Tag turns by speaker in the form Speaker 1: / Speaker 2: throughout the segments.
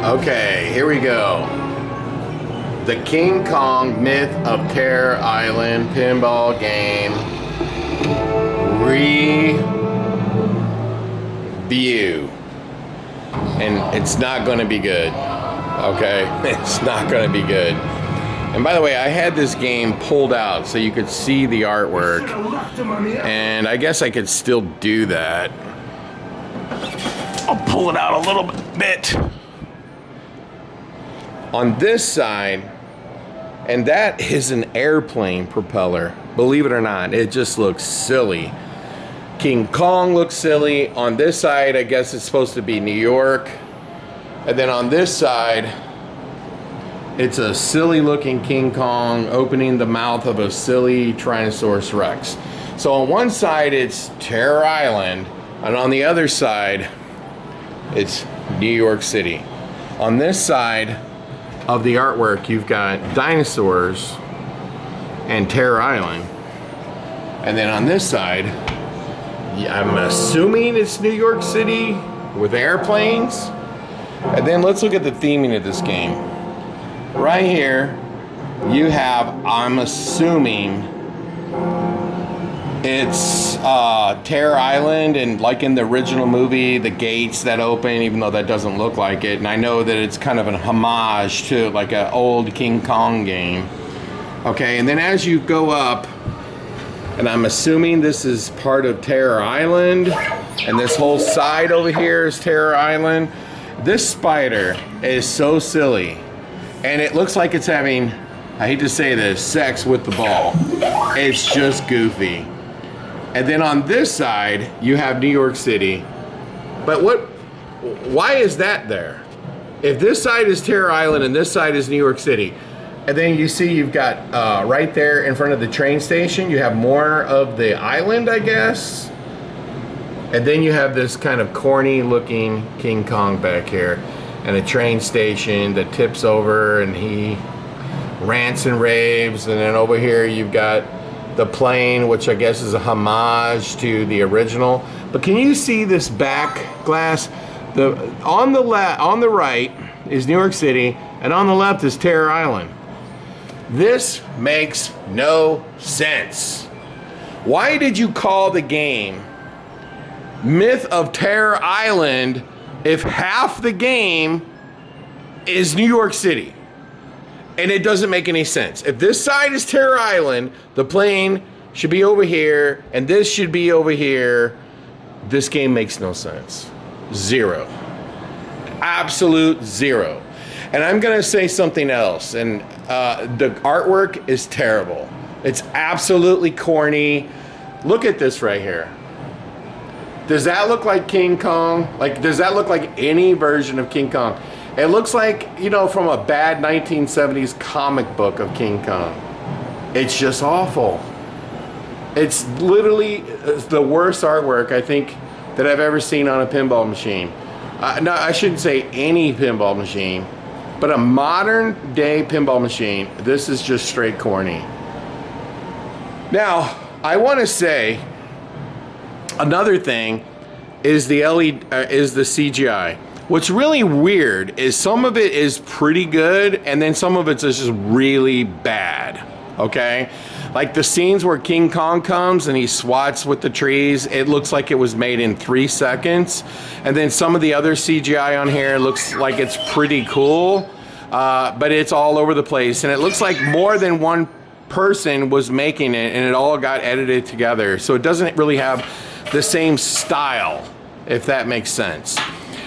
Speaker 1: Okay, here we go. The King Kong Myth of Terror Island pinball game review. And it's not going to be good. Okay? It's not going to be good. And by the way, I had this game pulled out so you could see the artwork. And I guess I could still do that. I'll pull it out a little bit. On this side, and that is an airplane propeller. Believe it or not, it just looks silly. King Kong looks silly. On this side, I guess it's supposed to be New York. And then on this side, it's a silly looking King Kong opening the mouth of a silly Tyrannosaurus Rex. So on one side, it's Terror Island, and on the other side, it's New York City. On this side of the artwork, you've got dinosaurs and Terror Island. And then on this side, I'm assuming it's New York City with airplanes. And then let's look at the theming of this game. Right here, you have, I'm assuming, it's Terror Island, and like in the original movie, the gates that open, even though that doesn't look like it. And I know that it's kind of an homage to like an old King Kong game. Okay, and then as you go up, and I'm assuming this is part of Terror Island, and this whole side over here is Terror Island. This spider is so silly, and it looks like it's having, I hate to say this, sex with the ball. It's just goofy. And then on this side, you have New York City. But why is that there? If this side is Terror Island and this side is New York City, and then you see you've got right there in front of the train station, you have more of the island, I guess. And then you have this kind of corny looking King Kong back here, and a train station that tips over and he rants and raves. And then over here you've got the plane, which I guess is a homage to the original. But can you see this back glass? On the right is New York City, and on the left is Terror Island. This makes no sense. Why did you call the game Myth of Terror Island if half the game is New York City? And it doesn't make any sense. If this side is Terror Island, the plane should be over here, and this should be over here. This game makes no sense. Zero. Absolute zero. And I'm gonna say something else, and the artwork is terrible. It's absolutely corny. Look at this right here. Does that look like King Kong? Like, does that look like any version of King Kong? It looks like, you know, from a bad 1970s comic book of King Kong. It's just awful. It's literally the worst artwork, I think, that I've ever seen on a pinball machine. No, I shouldn't say any pinball machine, but a modern day pinball machine. This is just straight corny. Now, I want to say another thing is the CGI. What's really weird is some of it is pretty good, and then some of it's just really bad, okay? Like the scenes where King Kong comes and he swats with the trees, it looks like it was made in 3 seconds. And then some of the other CGI on here looks like it's pretty cool, but it's all over the place. And it looks like more than one person was making it, and it all got edited together. So it doesn't really have the same style, if that makes sense.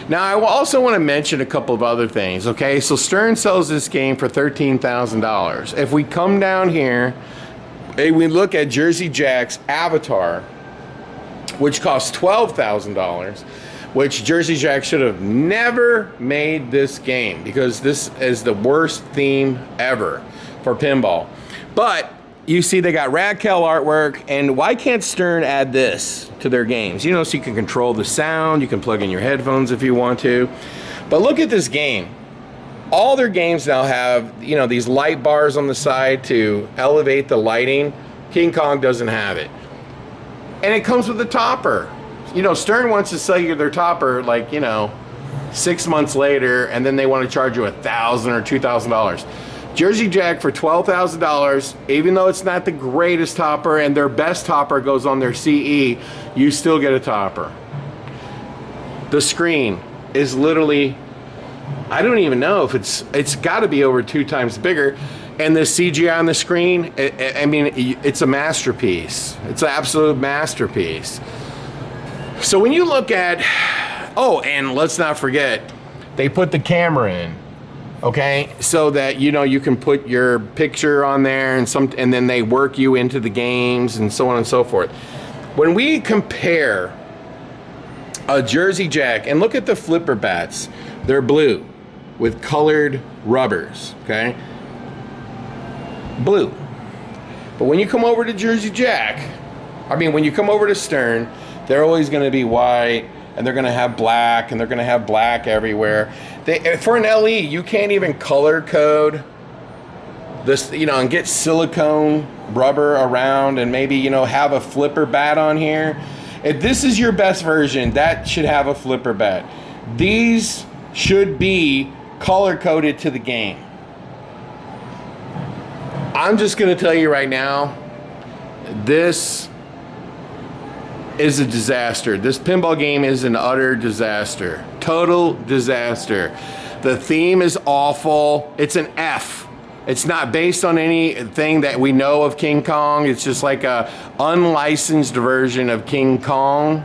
Speaker 1: Now, I also want to mention a couple of other things, okay? So Stern sells this game for $13,000. If we come down here and we look at Jersey Jack's Avatar, which costs $12,000, which Jersey Jack should have never made this game, because this is the worst theme ever for pinball. But you see they got Radkel artwork, and why can't Stern add this to their games? You know, so you can control the sound, you can plug in your headphones if you want to. But look at this game. All their games now have, you know, these light bars on the side to elevate the lighting. King Kong doesn't have it. And it comes with a topper. You know, Stern wants to sell you their topper like, you know, 6 months later, and then they want to charge you $1,000 or $2,000. Jersey Jack for $12,000, even though it's not the greatest topper and their best topper goes on their CE, you still get a topper. The screen is literally, I don't even know if it's got to be over 2 times bigger. And the CGI on the screen, I mean, it's a masterpiece. It's an absolute masterpiece. So when you look at, oh, and let's not forget, they put the camera in, okay? So that, you know, you can put your picture on there and then they work you into the games and so on and so forth. When we compare a Jersey Jack, and look at the flipper bats, they're blue with colored rubbers, okay? Blue. But when you come over to Jersey Jack, I mean, when you come over to Stern, they're always going to be white, and they're going to have black, and they're going to have black everywhere. For an LE, you can't even color code this, you know, and get silicone rubber around and maybe, you know, have a flipper bat on here. If this is your best version, that should have a flipper bat. These should be color coded to the game. I'm just going to tell you right now, this is a disaster. This pinball game is an utter disaster. Total disaster. The theme is awful. It's an F. It's not based on anything that we know of King Kong. It's just like a unlicensed version of King Kong.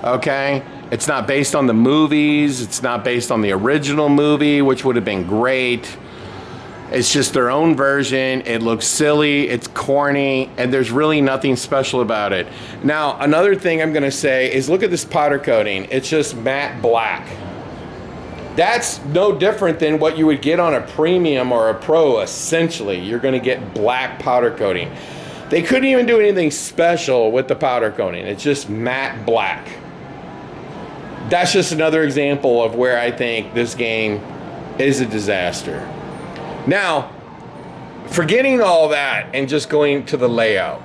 Speaker 1: Okay? It's not based on the movies. It's not based on the original movie, which would have been great. It's just their own version. It looks silly, it's corny, and there's really nothing special about it. Now, another thing I'm gonna say is look at this powder coating. It's just matte black. That's no different than what you would get on a premium or a pro, essentially. You're gonna get black powder coating. They couldn't even do anything special with the powder coating. It's just matte black. That's just another example of where I think this game is a disaster. Now, forgetting all that and just going to the layout.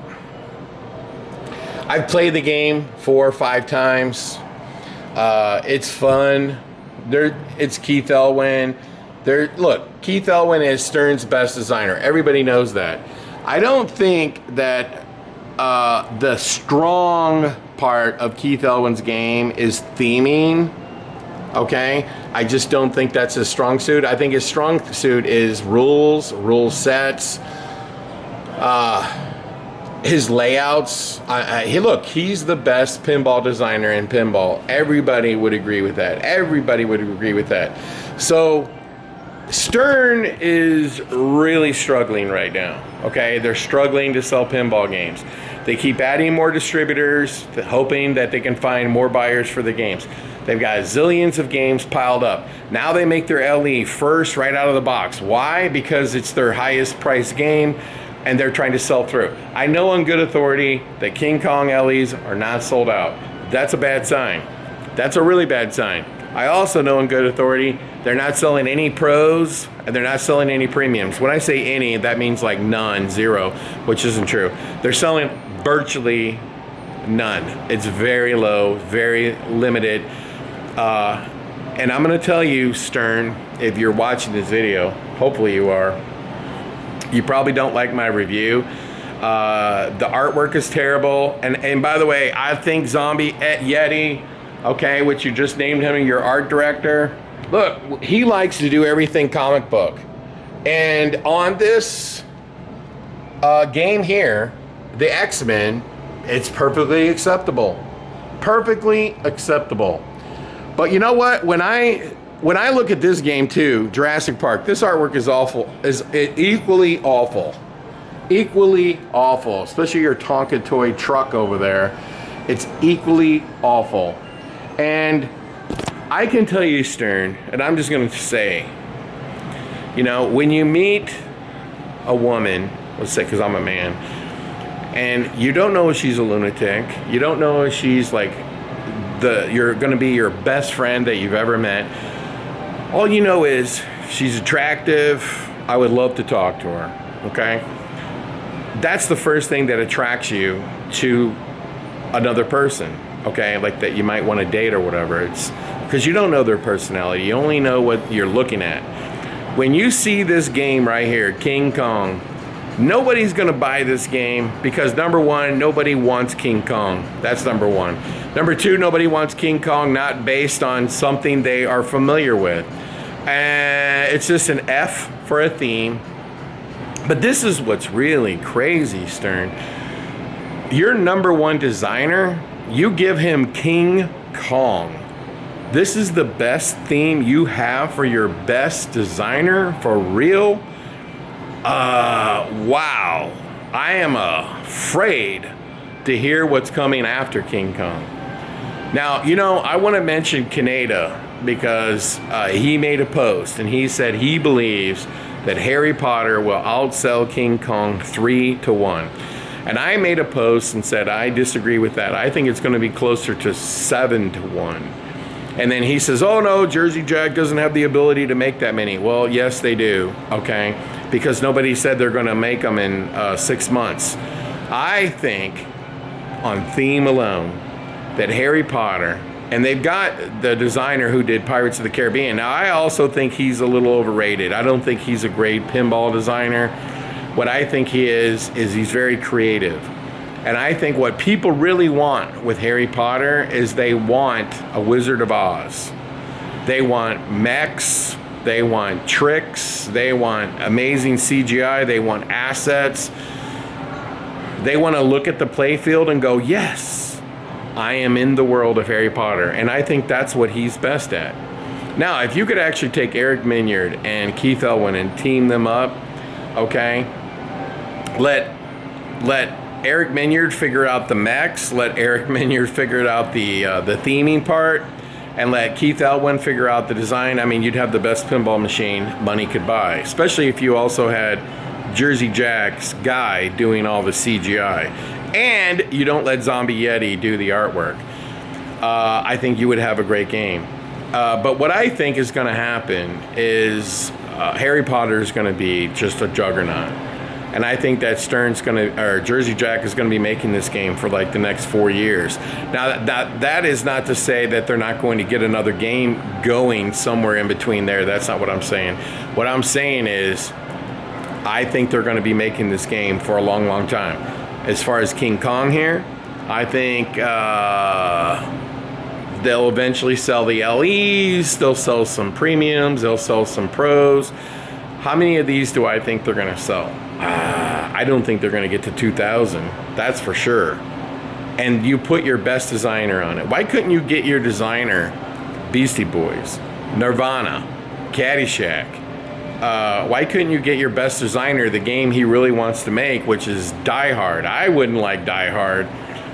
Speaker 1: I've played the game 4 or 5 times. It's fun. It's Keith Elwin. Look, Keith Elwin is Stern's best designer. Everybody knows that. I don't think that the strong part of Keith Elwin's game is theming. Okay, I just don't think that's his strong suit. I think his strong suit is rule sets, his layouts. Look, he's the best pinball designer in pinball. Everybody would agree with that. Everybody would agree with that. So Stern is really struggling right now. Okay, they're struggling to sell pinball games. They keep adding more distributors, hoping that they can find more buyers for the games. They've got zillions of games piled up. Now they make their LE first right out of the box. Why? Because it's their highest priced game and they're trying to sell through. I know on good authority that King Kong LEs are not sold out. That's a bad sign. That's a really bad sign. I also know on good authority they're not selling any pros and they're not selling any premiums. When I say any, that means like none, 0, which isn't true. They're selling virtually none. It's very low, very limited. And I'm going to tell you, Stern, if you're watching this video, hopefully you are, you probably don't like my review. The artwork is terrible. And by the way, I think Zombie Yeti, okay, which you just named him your art director, look, he likes to do everything comic book. And on this game here, the X-Men, it's perfectly acceptable. Perfectly acceptable. But you know what? When I look at this game too, Jurassic Park, this artwork is awful, is equally awful. Equally awful, especially your Tonka toy truck over there. It's equally awful. And I can tell you, Stern, and I'm just gonna say, you know, when you meet a woman, let's say, because I'm a man, and you don't know if she's a lunatic, you don't know if she's like you're gonna be your best friend that you've ever met. All you know is she's attractive. I would love to talk to her, okay? That's the first thing that attracts you to another person, okay? Like that you might want to date or whatever. It's because you don't know their personality. You only know what you're looking at. When you see this game right here, King Kong, nobody's going to buy this game because, number one, nobody wants King Kong. That's number one. Number two, nobody wants King Kong not based on something they are familiar with. And it's just an F for a theme. But this is what's really crazy, Stern. Your number one designer, you give him King Kong. This is the best theme you have for your best designer, for real? Wow. I am afraid to hear what's coming after King Kong. Now, you know, I want to mention Kaneda because he made a post and he said he believes that Harry Potter will outsell King Kong 3-1. And I made a post and said I disagree with that. I think it's going to be closer to 7-1. And then he says, oh no, Jersey Jack doesn't have the ability to make that many. Well, yes, they do, okay? Because nobody said they're going to make them in 6 months. I think, on theme alone, that Harry Potter, and they've got the designer who did Pirates of the Caribbean. Now, I also think he's a little overrated. I don't think he's a great pinball designer. What I think he is he's very creative. And I think what people really want with Harry Potter is they want a Wizard of Oz. They want mechs, they want tricks, they want amazing CGI, they want assets. They want to look at the playfield and go, yes, I am in the world of Harry Potter. And I think that's what he's best at. Now, if you could actually take Eric Minyard and Keith Elwin and team them up, okay, let Eric Minyard figure out the mechs, let Eric Minyard figure out the theming part, and let Keith Elwin figure out the design. I mean, you'd have the best pinball machine money could buy, especially if you also had Jersey Jack's guy doing all the CGI. And you don't let Zombie Yeti do the artwork. I think you would have a great game. But what I think is going to happen is Harry Potter is going to be just a juggernaut. And I think that Jersey Jack is going to be making this game for like the next 4 years. Now, that is not to say that they're not going to get another game going somewhere in between there. That's not what I'm saying. What I'm saying is I think they're going to be making this game for a long, long time. As far as King Kong here, I think they'll eventually sell the LEs. They'll sell some premiums. They'll sell some pros. How many of these do I think they're going to sell? I don't think they're going to get to 2,000. That's for sure. And you put your best designer on it. Why couldn't you get your designer Beastie Boys, Nirvana, Caddyshack? Why couldn't you get your best designer the game he really wants to make, which is Die Hard? I wouldn't like Die Hard,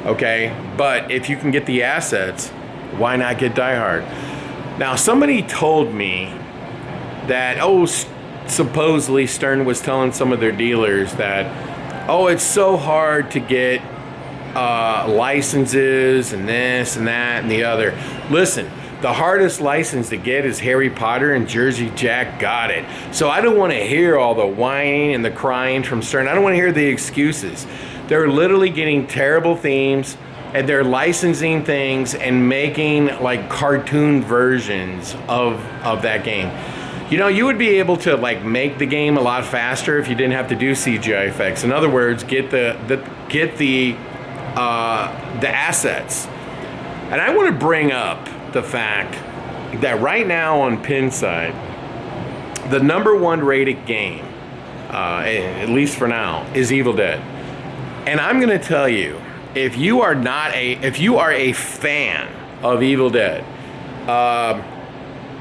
Speaker 1: okay? But if you can get the assets, why not get Die Hard? Now, somebody told me that, supposedly Stern was telling some of their dealers that, it's so hard to get licenses and this and that and the other. Listen, the hardest license to get is Harry Potter, and Jersey Jack got it. So I don't want to hear all the whining and the crying from Stern. I don't want to hear the excuses. They're literally getting terrible themes, and they're licensing things and making like cartoon versions of that game. You know, you would be able to like make the game a lot faster if you didn't have to do CGI effects. In other words, get the assets. And I want to bring up the fact that right now on Pinside, the #1 rated game, at least for now, is Evil Dead. And I'm going to tell you, if you are a fan of Evil Dead,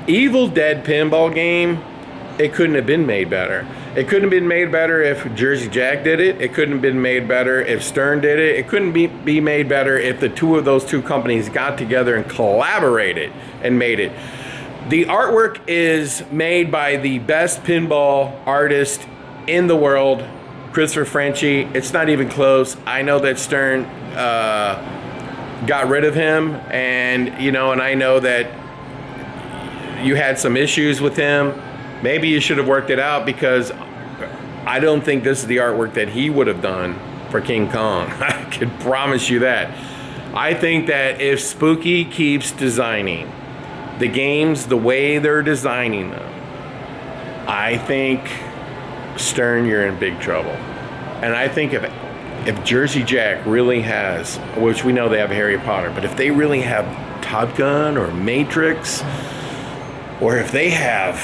Speaker 1: Evil Dead pinball game, it couldn't have been made better. It couldn't have been made better if Jersey Jack did it. It couldn't have been made better if Stern did it. It couldn't be made better if those two companies got together and collaborated and made it. The artwork is made by the best pinball artist in the world, Christopher Frenchie. It's not even close. I know that Stern got rid of him, and I know that you had some issues with him. Maybe you should have worked it out, because I don't think this is the artwork that he would have done for King Kong. I can promise you that. I think that if Spooky keeps designing the games, the way they're designing them, I think, Stern, you're in big trouble. And I think if Jersey Jack really has, which we know they have Harry Potter, but if they really have Top Gun or Matrix, or if they have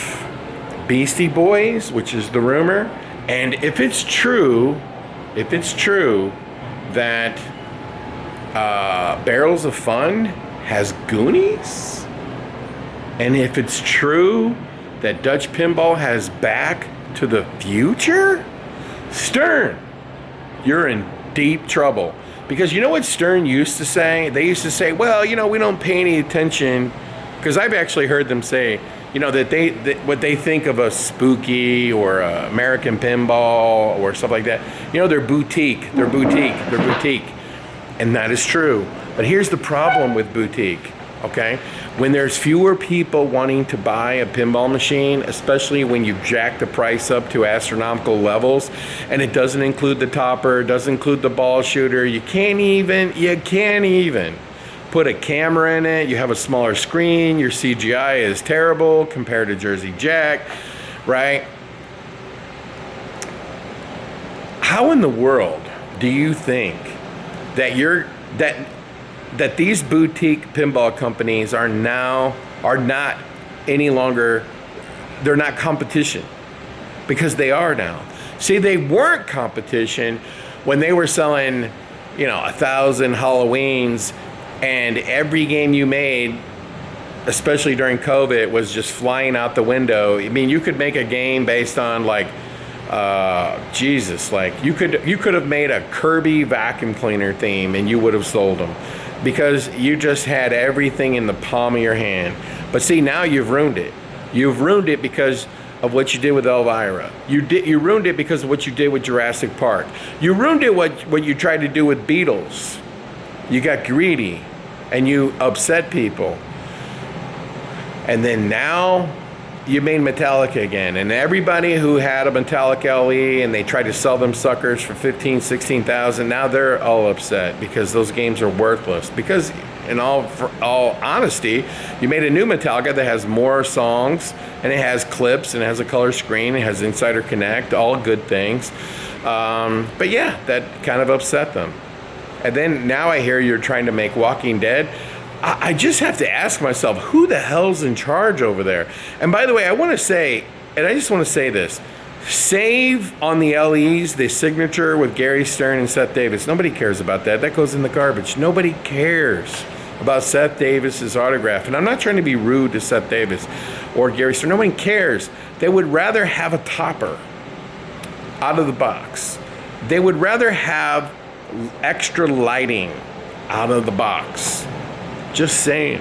Speaker 1: Beastie Boys, which is the rumor, and if it's true that Barrels of Fun has Goonies, and if it's true that Dutch Pinball has Back to the Future, Stern, you're in deep trouble. Because you know what Stern used to say? They used to say, well, you know, we don't pay any attention. Because I've actually heard them say, you know, that what they think of a Spooky or a American Pinball or stuff like that, you know, they're boutique. And that is true. But here's the problem with boutique, okay? When there's fewer people wanting to buy a pinball machine, especially when you jack the price up to astronomical levels, and it doesn't include the topper, doesn't include the ball shooter, you can't even put a camera in it, you have a smaller screen, your CGI is terrible compared to Jersey Jack, right? How in the world do you think that that these boutique pinball companies are not any longer, they're not competition? Because they are now. See, they weren't competition when they were selling, you know, 1,000 Halloweens, and every game you made, especially during COVID, was just flying out the window. I mean, you could make a game based on like, Jesus, like you could have made a Kirby vacuum cleaner theme and you would have sold them, because you just had everything in the palm of your hand. But see, now you've ruined it. You've ruined it because of what you did with Elvira. You ruined it because of what you did with Jurassic Park. You ruined it what you tried to do with Beatles. You got greedy and you upset people. And then now you made Metallica again. And everybody who had a Metallica LE and they tried to sell them suckers for 15, 16,000, now they're all upset because those games are worthless. Because for all honesty, you made a new Metallica that has more songs and it has clips and it has a color screen, it has Insider Connect, all good things. But yeah, that kind of upset them. And then now I hear you're trying to make Walking Dead. I just have to ask myself, who the hell's in charge over there? And by the way, I want to say, and I just want to say this, save on the LEs, the signature with Gary Stern and Seth Davis. Nobody cares about that. That goes in the garbage. Nobody cares about Seth Davis's autograph. And I'm not trying to be rude to Seth Davis or Gary Stern. Nobody cares. They would rather have a topper out of the box. They would rather have extra lighting out of the box. Just saying.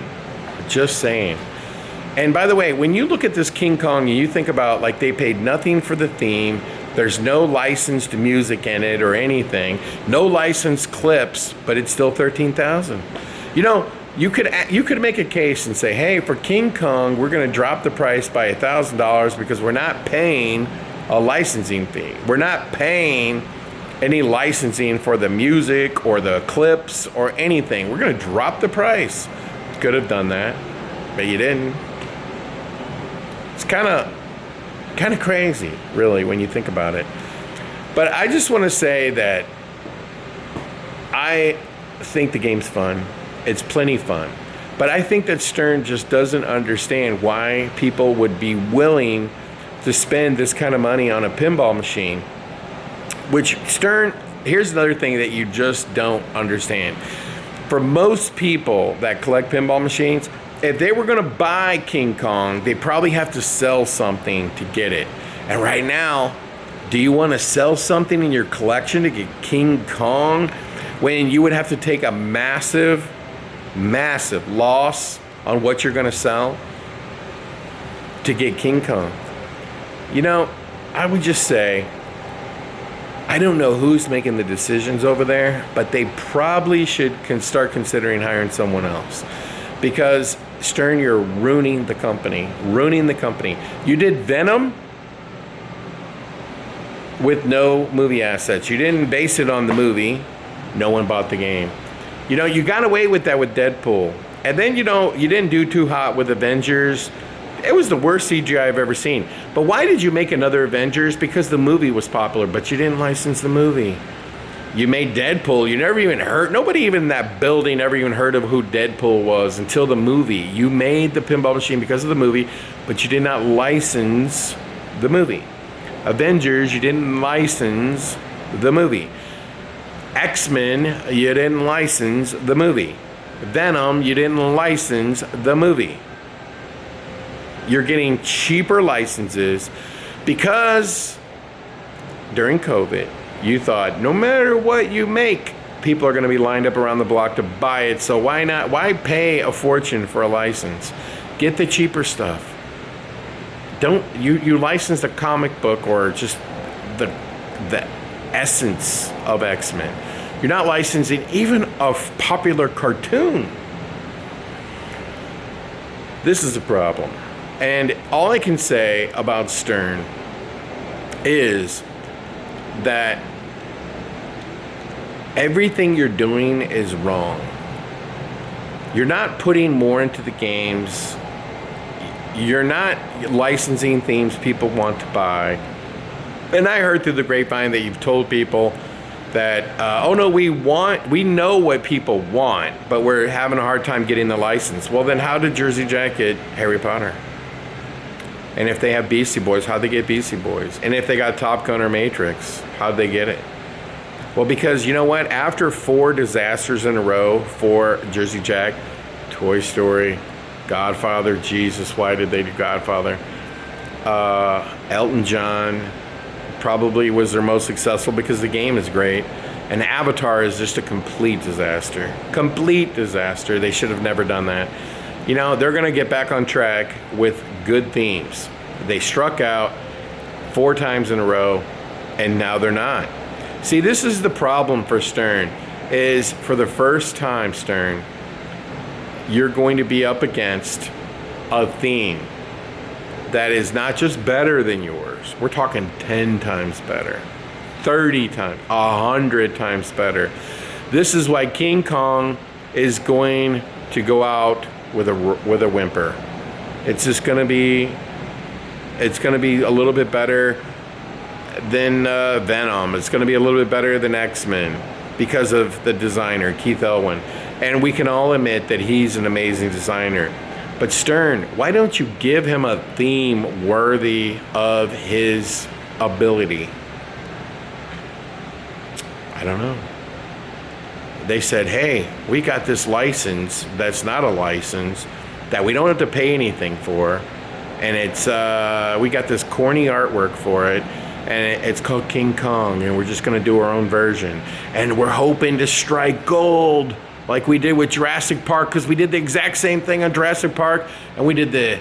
Speaker 1: And by the way, when you look at this King Kong and you think about, like, they paid nothing for the theme, there's no licensed music in it or anything, no licensed clips, but it's still $13,000. You know, you could make a case and say, hey, for King Kong, we're going to drop the price by $1,000 because we're not paying a licensing fee. We're not paying any licensing for the music or the clips or anything. We're going to drop the price. Could have done that, but you didn't. It's kind of crazy, really, when you think about it. But I just want to say that I think the game's fun. It's plenty fun. But I think that Stern just doesn't understand why people would be willing to spend this kind of money on a pinball machine. Which, Stern, here's another thing that you just don't understand. For most people that collect pinball machines, if they were going to buy King Kong, they probably have to sell something to get it. And right now, do you want to sell something in your collection to get King Kong when you would have to take a massive loss on what you're going to sell to get King Kong? You know, I would just say, I don't know who's making the decisions over there, but they probably should start considering hiring someone else. Because, Stern, you're ruining the company. You did Venom with no movie assets. You didn't base it on the movie. No one bought the game. You know, you got away with that with Deadpool. And then, you know, you didn't do too hot with Avengers. It was the worst CGI I've ever seen. But why did you make another Avengers? Because the movie was popular, but you didn't license the movie. You made Deadpool. You never even heard, nobody even in that building ever even heard of who Deadpool was until the movie. You made the pinball machine because of the movie, but you did not license the movie. Avengers, you didn't license the movie. X-Men, you didn't license the movie. Venom, you didn't license the movie. You're getting cheaper licenses because during COVID, you thought no matter what you make, people are going to be lined up around the block to buy it. So why not? Why pay a fortune for a license? Get the cheaper stuff. Don't you license a comic book or just the essence of X-Men. You're not licensing even a popular cartoon. This is a problem. And all I can say about Stern is that everything you're doing is wrong. You're not putting more into the games. You're not licensing themes people want to buy. And I heard through the grapevine that you've told people that, oh no, we know what people want, but we're having a hard time getting the license. Well, then how did Jersey Jack get Harry Potter? And if they have Beastie Boys, how'd they get Beastie Boys? And if they got Top Gun or Matrix, how'd they get it? Well, because you know what? After 4 disasters in a row for Jersey Jack, Toy Story, Godfather, Jesus, why did they do Godfather? Elton John probably was their most successful because the game is great. And Avatar is just a complete disaster. Complete disaster. They should have never done that. You know, they're going to get back on track with good themes. They struck out 4 times in a row, and now they're not. See, this is the problem for Stern, is for the first time, Stern, you're going to be up against a theme that is not just better than yours. We're talking 10 times better, 30 times, 100 times better. This is why King Kong is going to go out with a whimper. It's just going to be a little bit better than Venom. It's going to be a little bit better than X-Men because of the designer, Keith Elwin. And we can all admit that he's an amazing designer. But Stern, why don't you give him a theme worthy of his ability? I don't know. They said, hey, we got this license that's not a license that we don't have to pay anything for. And it's we got this corny artwork for it. And it's called King Kong. And we're just going to do our own version. And we're hoping to strike gold like we did with Jurassic Park, because we did the exact same thing on Jurassic Park, and we did and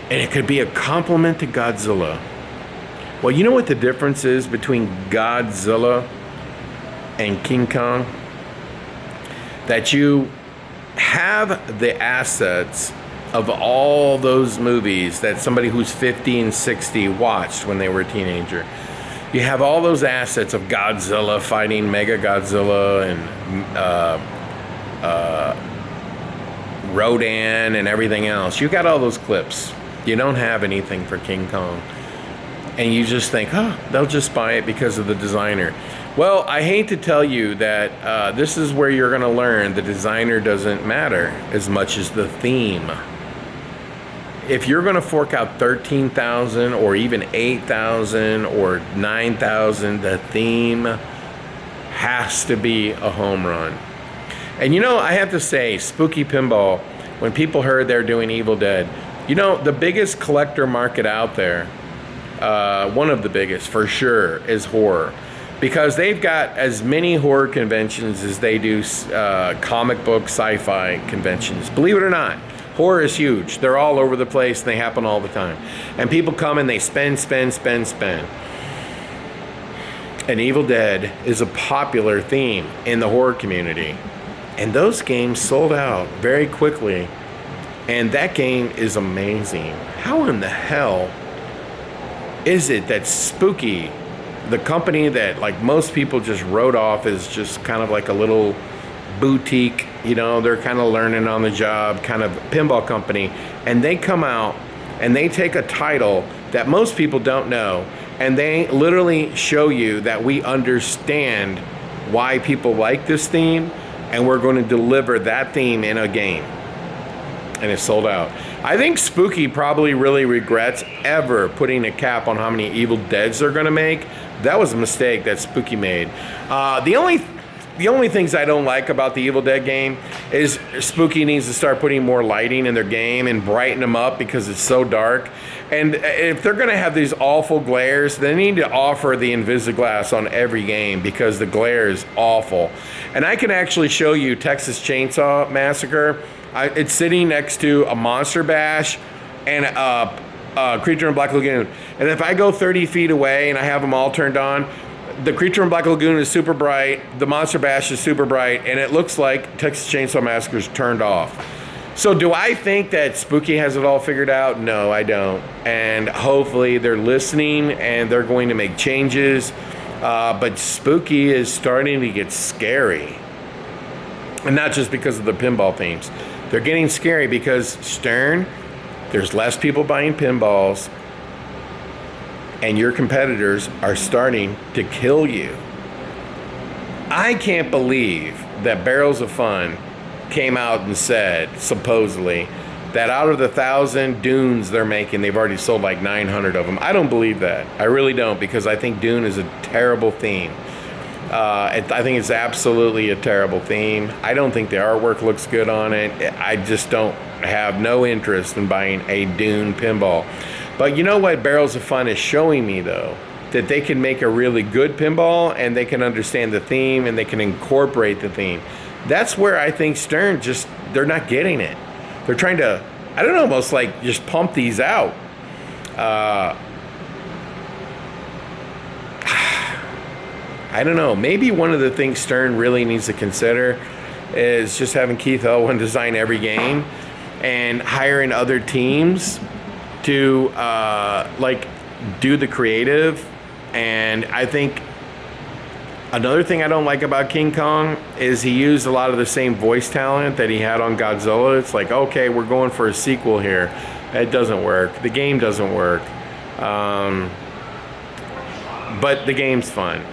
Speaker 1: it could be a compliment to Godzilla. Well, you know what the difference is between Godzilla and King Kong? That you have the assets of all those movies that somebody who's 50 and 60 watched when they were a teenager. You have all those assets of Godzilla fighting Mega Godzilla and Rodan and everything else. You got all those clips. You don't have anything for King Kong. And you just think, oh, they'll just buy it because of the designer. Well, I hate to tell you that this is where you're going to learn the designer doesn't matter as much as the theme. If you're going to fork out $13,000 or even $8,000 or $9,000, the theme has to be a home run. And you know, I have to say, Spooky Pinball, when people heard they're doing Evil Dead, you know, the biggest collector market out there, one of the biggest for sure, is horror. Because they've got as many horror conventions as they do comic book sci-fi conventions. Believe it or not. Horror is huge. They're all over the place. They happen all the time. And people come and they spend. And Evil Dead is a popular theme in the horror community. And those games sold out very quickly. And that game is amazing. How in the hell is it that Spooky, the company that like most people just wrote off as just kind of like a little boutique, you know, they're kind of learning on the job kind of pinball company, and they come out and they take a title that most people don't know, and they literally show you that we understand why people like this theme, and we're going to deliver that theme in a game. And it's sold out. I think Spooky probably really regrets ever putting a cap on how many Evil Deads they're going to make. That was a mistake that Spooky made. The only things I don't like about the Evil Dead game is Spooky needs to start putting more lighting in their game and brighten them up because it's so dark. And if they're going to have these awful glares, they need to offer the Invisiglass on every game because the glare is awful. And I can actually show you Texas Chainsaw Massacre. It's sitting next to a Monster Bash and a Creature in Black Lagoon. And if I go 30 feet away and I have them all turned on, the Creature in Black Lagoon is super bright, the Monster Bash is super bright, and it looks like Texas Chainsaw Massacre is turned off. So do I think that Spooky has it all figured out? No, I don't. And hopefully they're listening and they're going to make changes. But Spooky is starting to get scary. And not just because of the pinball themes. They're getting scary because Stern, there's less people buying pinballs, and your competitors are starting to kill you. I can't believe that Barrels of Fun came out and said, supposedly, that out of the 1,000 Dunes they're making, they've already sold like 900 of them. I don't believe that. I really don't, because I think Dune is a terrible theme. I think it's absolutely a terrible theme. I don't think the artwork looks good on it. I just don't have no interest in buying a Dune pinball. But you know what Barrels of Fun is showing me, though? That they can make a really good pinball, and they can understand the theme, and they can incorporate the theme. That's where I think Stern they're not getting it. They're trying to, I don't know, almost like just pump these out. I don't know. Maybe one of the things Stern really needs to consider is just having Keith Elwin design every game and hiring other teams to do the creative. And I think another thing I don't like about King Kong is he used a lot of the same voice talent that he had on Godzilla. It's like, okay, we're going for a sequel here. It doesn't work. The game doesn't work. But the game's fun.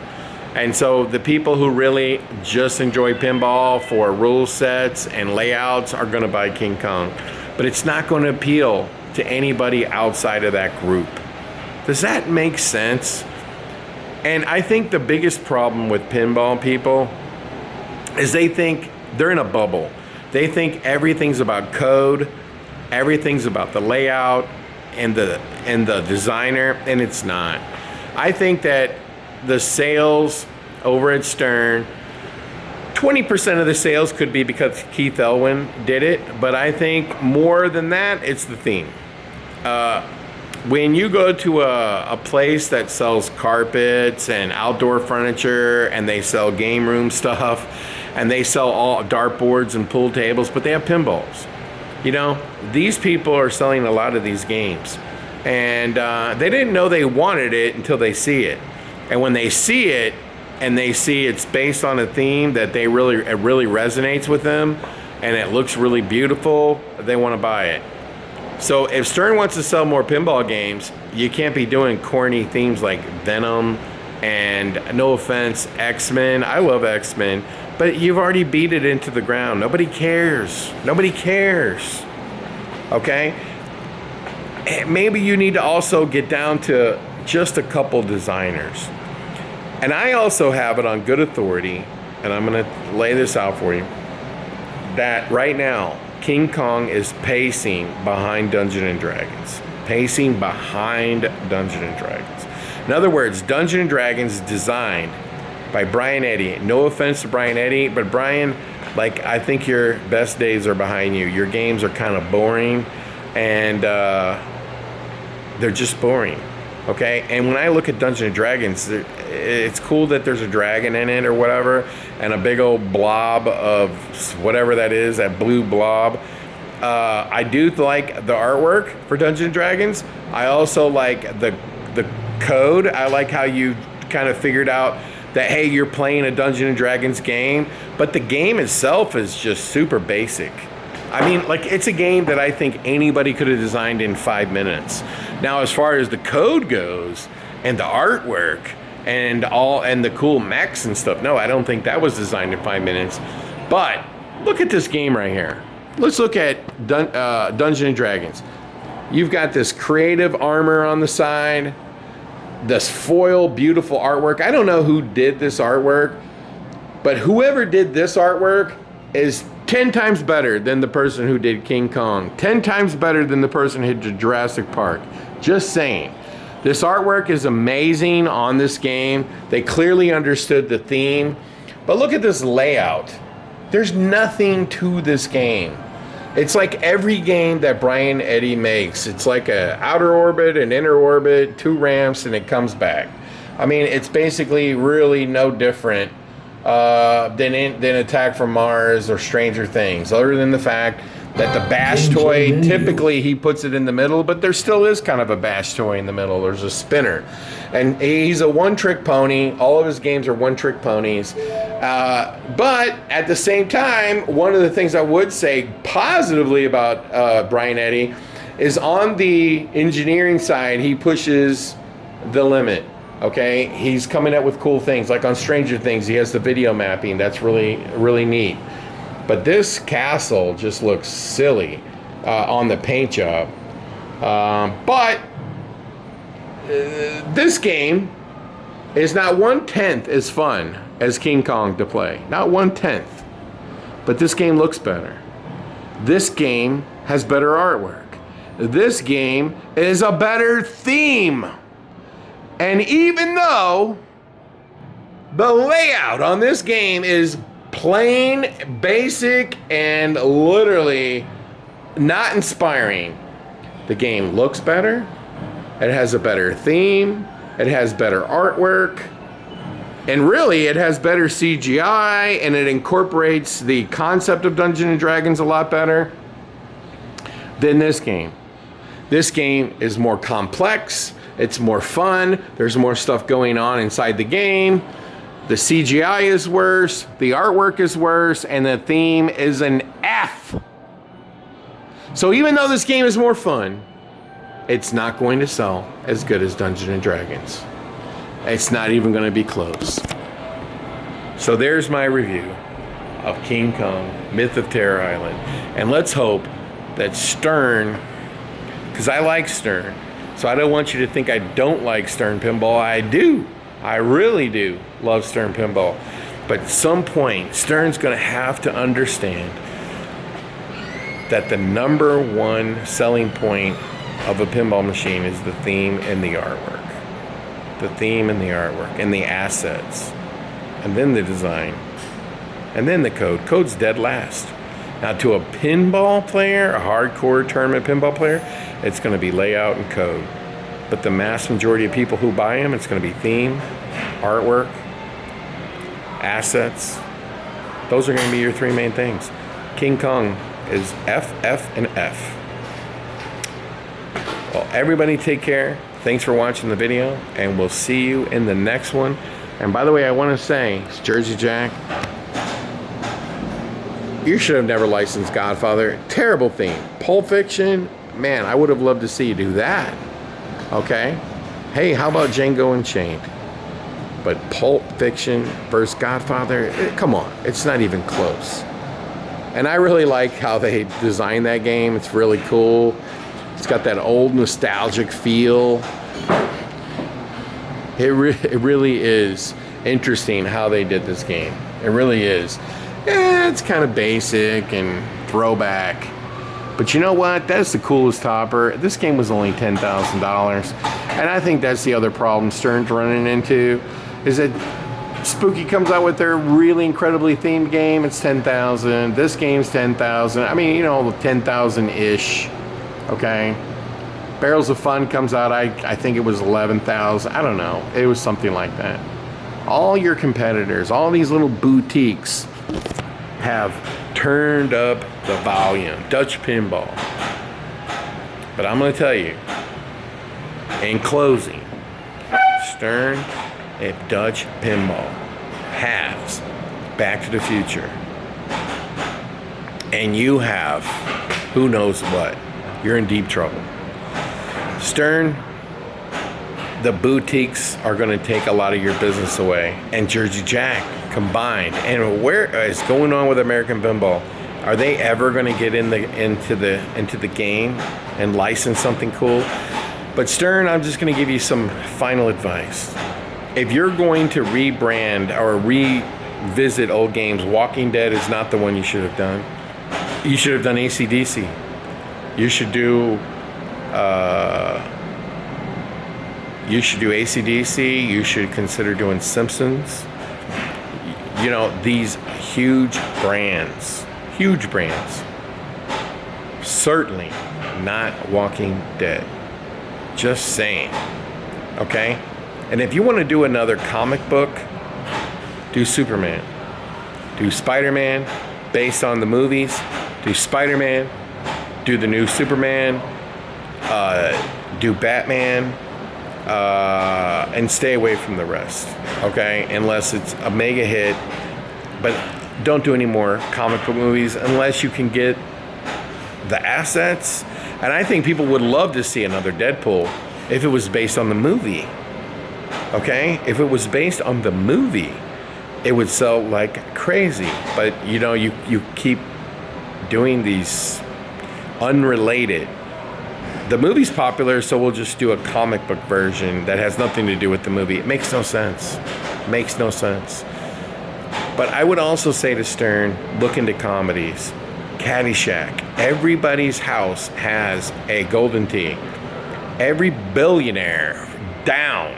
Speaker 1: And so the people who really just enjoy pinball for rule sets and layouts are going to buy King Kong. But it's not going to appeal to anybody outside of that group. Does that make sense? And I think the biggest problem with pinball people is they think they're in a bubble. They think everything's about code, everything's about the layout and the designer, and it's not. I think that the sales over at Stern, 20% of the sales could be because Keith Elwin did it, but I think more than that, it's the theme. When you go to a place that sells carpets and outdoor furniture, and they sell game room stuff, and they sell all dartboards and pool tables, but they have pinballs. You know, these people are selling a lot of these games, and they didn't know they wanted it until they see it. And when they see it, and they see it's based on a theme that it really resonates with them, and it looks really beautiful, they want to buy it. So if Stern wants to sell more pinball games, you can't be doing corny themes like Venom and, no offense, X-Men. I love X-Men, but you've already beat it into the ground. Nobody cares. Nobody cares. Okay? Maybe you need to also get down to just a couple designers. And I also have it on good authority, and I'm going to lay this out for you, that right now, King Kong is pacing behind Dungeons & Dragons. Pacing behind Dungeons & Dragons. In other words, Dungeons & Dragons is designed by Brian Eddy. No offense to Brian Eddy, but Brian, I think your best days are behind you. Your games are kind of boring, and they're just boring. Okay, and when I look at Dungeons & Dragons, it's cool that there's a dragon in it or whatever, and a big old blob of whatever that is, that blue blob. I do like the artwork for Dungeons & Dragons. I also like the code. I like how you kind of figured out that, hey, you're playing a Dungeons and Dragons game, but the game itself is just super basic. I mean, like, it's a game that I think anybody could have designed in 5 minutes. Now, as far as the code goes and the artwork and the cool mechs and stuff, no, I don't think that was designed in 5 minutes. But look at this game right here. Let's look at Dungeons and Dragons. You've got this creative armor on the side, this foil, beautiful artwork. I don't know who did this artwork, but whoever did this artwork is 10 times better than the person who did King Kong. 10 times better than the person who did Jurassic Park. Just saying. This artwork is amazing on this game. They clearly understood the theme. But look at this layout. There's nothing to this game. It's like every game that Brian Eddy makes. It's like a outer orbit, an inner orbit, 2 ramps, and it comes back. I mean, it's basically really no different than Attack from Mars or Stranger Things, other than the fact that the bash toy, typically he puts it in the middle, but there still is kind of a bash toy in the middle. There's a spinner. And he's a one-trick pony. All of his games are one-trick ponies. But at the same time, one of the things I would say positively about Brian Eddy is on the engineering side, he pushes the limit. Okay, he's coming up with cool things. Like on Stranger Things, he has the video mapping. That's really, really neat. But this castle just looks silly on the paint job. But this game is not 1/10 as fun as King Kong to play. Not 1/10. But this game looks better. This game has better artwork. This game is a better theme. And even though the layout on this game is plain, basic, and literally not inspiring, the game looks better. It has a better theme. It has better artwork. And really, it has better CGI, and it incorporates the concept of Dungeons and Dragons a lot better than this game. This game is more complex. It's more fun. There's more stuff going on inside the game. The CGI is worse. The artwork is worse. And the theme is an F. So even though this game is more fun, it's not going to sell as good as Dungeons and Dragons. It's not even going to be close. So there's my review of King Kong, Myth of Terror Island. And let's hope that Stern, because I like Stern, so I don't want you to think I don't like Stern Pinball. I do. I really do love Stern Pinball. But at some point, Stern's going to have to understand that the number one selling point of a pinball machine is the theme and the artwork. The theme and the artwork and the assets. And then the design. And then the code. Code's dead last. Now, to a pinball player, a hardcore tournament pinball player, it's going to be layout and code. But the mass majority of people who buy them, it's going to be theme, artwork, assets. Those are going to be your 3 main things. King Kong is F, F, and F. Well, everybody take care. Thanks for watching the video, and we'll see you in the next one. And by the way, I want to say, it's Jersey Jack. You should have never licensed Godfather. Terrible theme. Pulp Fiction, man, I would have loved to see you do that. Okay? Hey, how about Django Unchained? But Pulp Fiction versus Godfather, come on, it's not even close. And I really like how they designed that game. It's really cool. It's got that old nostalgic feel. It really is interesting how they did this game. It really is. Yeah, it's kind of basic and throwback. But you know what? That's the coolest topper. This game was only $10,000. And I think that's the other problem Stern's running into, is that Spooky comes out with their really incredibly themed game. It's $10,000. This game's $10,000. I mean, you know, 10,000-ish. Okay? Barrels of Fun comes out, I think it was 11,000. I don't know. It was something like that. All your competitors, all these little boutiques have turned up the volume. Dutch Pinball. But I'm going to tell you, in closing, Stern and Dutch Pinball has Back to the Future, and you have who knows what, you're in deep trouble. Stern, the boutiques are going to take a lot of your business away, and Jersey Jack combined. And where is going on with American Pinball? Are they ever going to get into the game and license something cool? But Stern, I'm just going to give you some final advice. If you're going to rebrand or revisit old games, Walking Dead is not the one you should have done. You should have done AC/DC. You should do AC/DC. You should consider doing Simpsons. You know, these huge brands. Certainly not Walking Dead. Just saying. Okay? And if you want to do another comic book, do Superman. Do Spider-Man based on the movies. Do Spider-Man. Do the new Superman. Do Batman. And stay away from the rest. Okay? Unless it's a mega hit. But don't do any more comic book movies unless you can get the assets. And I think people would love to see another Deadpool if it was based on the movie. Okay? If it was based on the movie, it would sell like crazy. But you know, you keep doing these unrelated. The movie's popular, so we'll just do a comic book version that has nothing to do with the movie. It makes no sense. Makes no sense. But I would also say to Stern, look into comedies. Caddyshack. Everybody's house has a Golden Tee. Every billionaire down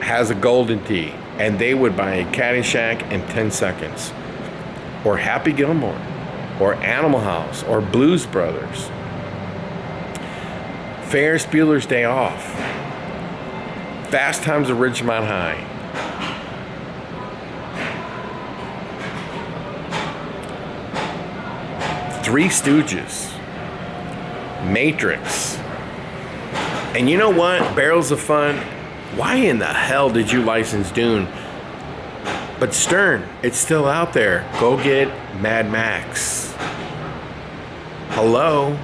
Speaker 1: has a Golden Tee. And they would buy a Caddyshack in 10 seconds. Or Happy Gilmore. Or Animal House. Or Blues Brothers. Ferris Bueller's Day Off. Fast Times at Ridgemont High. Three Stooges, Matrix, and you know what? Barrels of Fun. Why in the hell did you license Dune? But Stern, it's still out there. Go get Mad Max. Hello?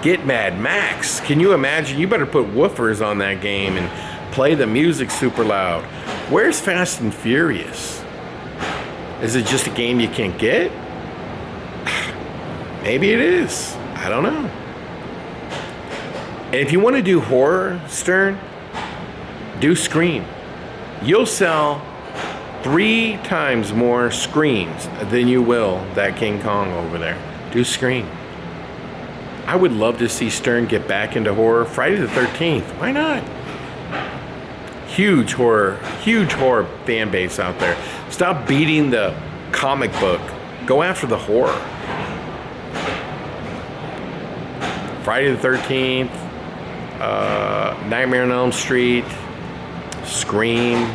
Speaker 1: Get Mad Max. Can you imagine? You better put woofers on that game and play the music super loud. Where's Fast and Furious? Is it just a game you can't get? Maybe it is. I don't know. And if you want to do horror, Stern, do Scream. You'll sell 3 times more Screams than you will that King Kong over there. Do Scream. I would love to see Stern get back into horror. Friday the 13th. Why not? Huge horror fan base out there. Stop beating the comic book. Go after the horror. Friday the 13th, Nightmare on Elm Street, Scream.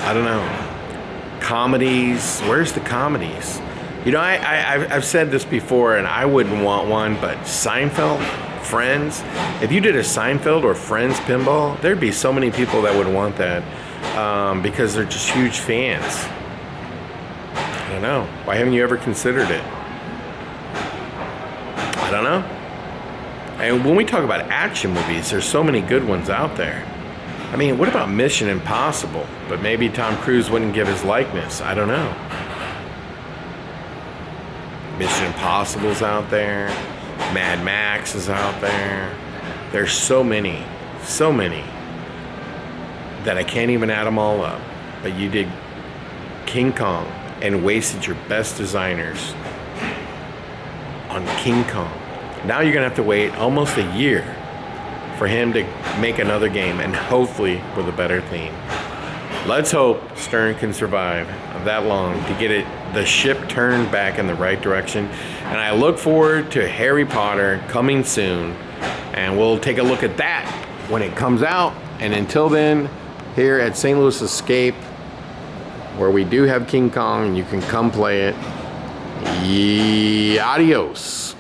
Speaker 1: I don't know. Comedies. Where's the comedies? You know, I've said this before, and I wouldn't want one, but Seinfeld, Friends. If you did a Seinfeld or Friends pinball, there'd be so many people that would want that because they're just huge fans. I don't know. Why haven't you ever considered it? I don't know. And when we talk about action movies, there's so many good ones out there. I mean, what about Mission Impossible? But maybe Tom Cruise wouldn't give his likeness. I don't know. Mission Impossible's out there. Mad Max is out there. There's so many that I can't even add them all up. But you did King Kong and wasted your best designers on King Kong. Now you're gonna have to wait almost a year for him to make another game, and hopefully with a better theme. Let's hope Stern can survive that long to get the ship turned back in the right direction. And I look forward to Harry Potter coming soon, and we'll take a look at that when it comes out. And until then, here at St. Louis Escape, where we do have King Kong, and you can come play it. Adios.